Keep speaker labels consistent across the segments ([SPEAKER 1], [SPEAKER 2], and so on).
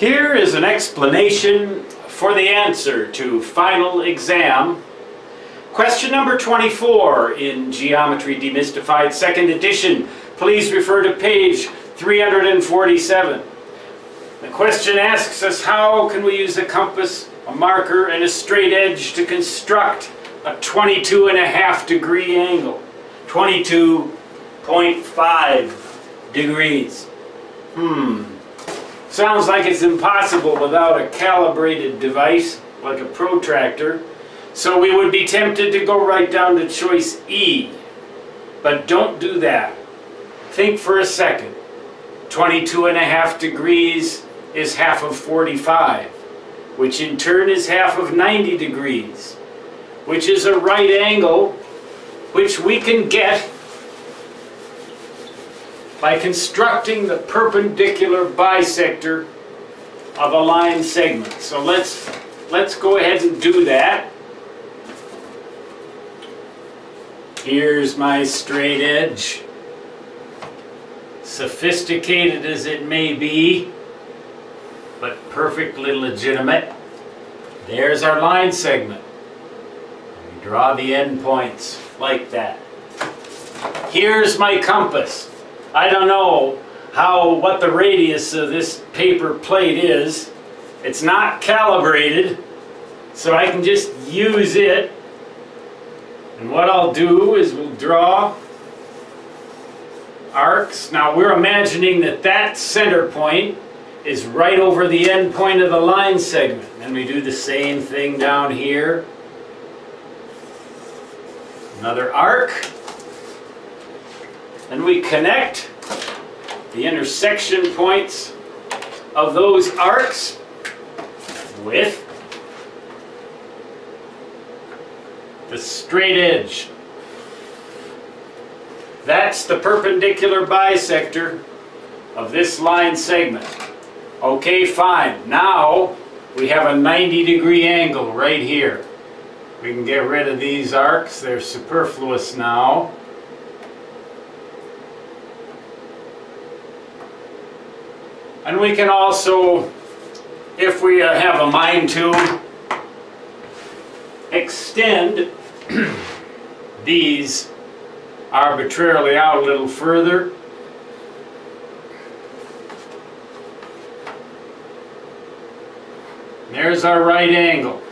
[SPEAKER 1] Here is an explanation for the answer to final exam. Question number 24 in Geometry Demystified 2nd edition. Please refer to page 347. The question asks us, how can we use a compass, a marker, and a straight edge to construct a 22.5 degree angle? 22.5 degrees. Sounds like it's impossible without a calibrated device like a protractor. So we would be tempted to go right down to choice E. But don't do that. Think for a second. 22.5 degrees is half of 45, which in turn is half of 90 degrees, which is a right angle, which we can get by constructing the perpendicular bisector of a line segment. So let's go ahead and do that. Here's my straight edge. Sophisticated as it may be, but perfectly legitimate. There's our line segment. We draw the endpoints like that. Here's my compass. I don't know what the radius of this paper plate is. It's not calibrated, so I can just use it. And what I'll do is we'll draw arcs. Now we're imagining that that center point is right over the end point of the line segment. And we do the same thing down here. Another arc. And we connect the intersection points of those arcs with the straight edge. That's the perpendicular bisector of this line segment. Okay, fine. Now we have a 90-degree angle right here. We can get rid of these arcs. They're superfluous now. And we can also, if we have a mind to, extend these arbitrarily out a little further. There's our right angle.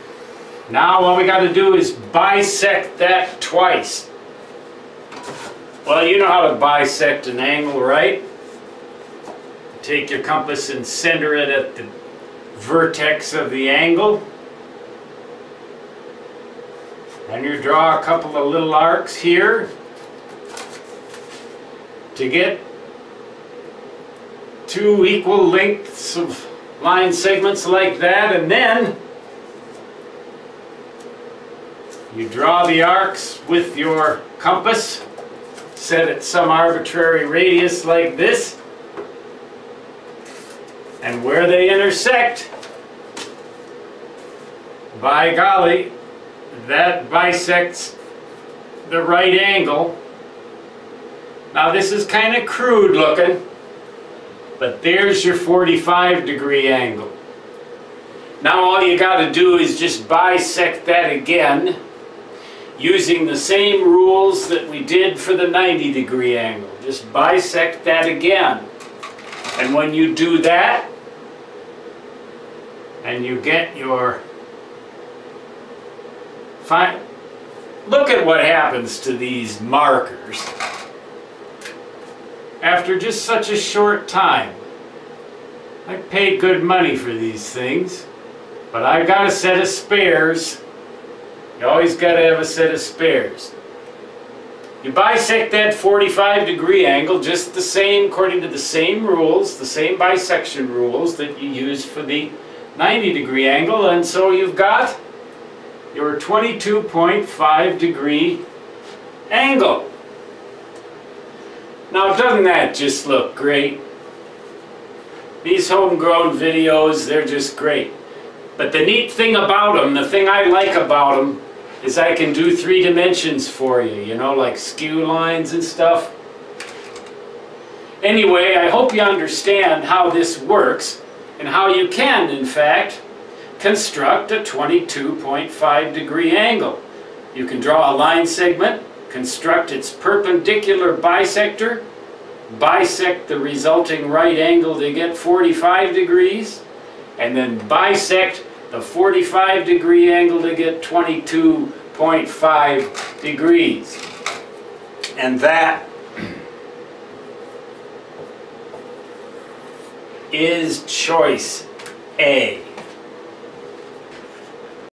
[SPEAKER 1] Now what we got to do is bisect that twice. Well, you know how to bisect an angle, right? Take your compass and center it at the vertex of the angle. Then you draw a couple of little arcs here to get two equal lengths of line segments like that, and then you draw the arcs with your compass, set at some arbitrary radius like this, and where they intersect, by golly, that bisects the right angle. Now this is kind of crude looking, but there's your 45-degree angle. Now all you got to do is just bisect that again using the same rules that we did for the 90-degree angle. Just bisect that again. And when you do that, and you get your look at what happens to these markers after just such a short time. I paid good money for these things, but I've got a set of spares. You always got to have a set of spares. You bisect that 45-degree angle just the same, according to the same rules, the same bisection rules that you use for the 90-degree angle, and so you've got your 22.5-degree angle. Now doesn't that just look great? These homegrown videos, they're just great. But the neat thing about them, the thing I like about them, is I can do 3 dimensions for you, you know, like skew lines and stuff. Anyway, I hope you understand how this works. and how you can, in fact, construct a 22.5 degree angle. You can draw a line segment, construct its perpendicular bisector, bisect the resulting right angle to get 45 degrees, and then bisect the 45 degree angle to get 22.5 degrees. And that is choice A.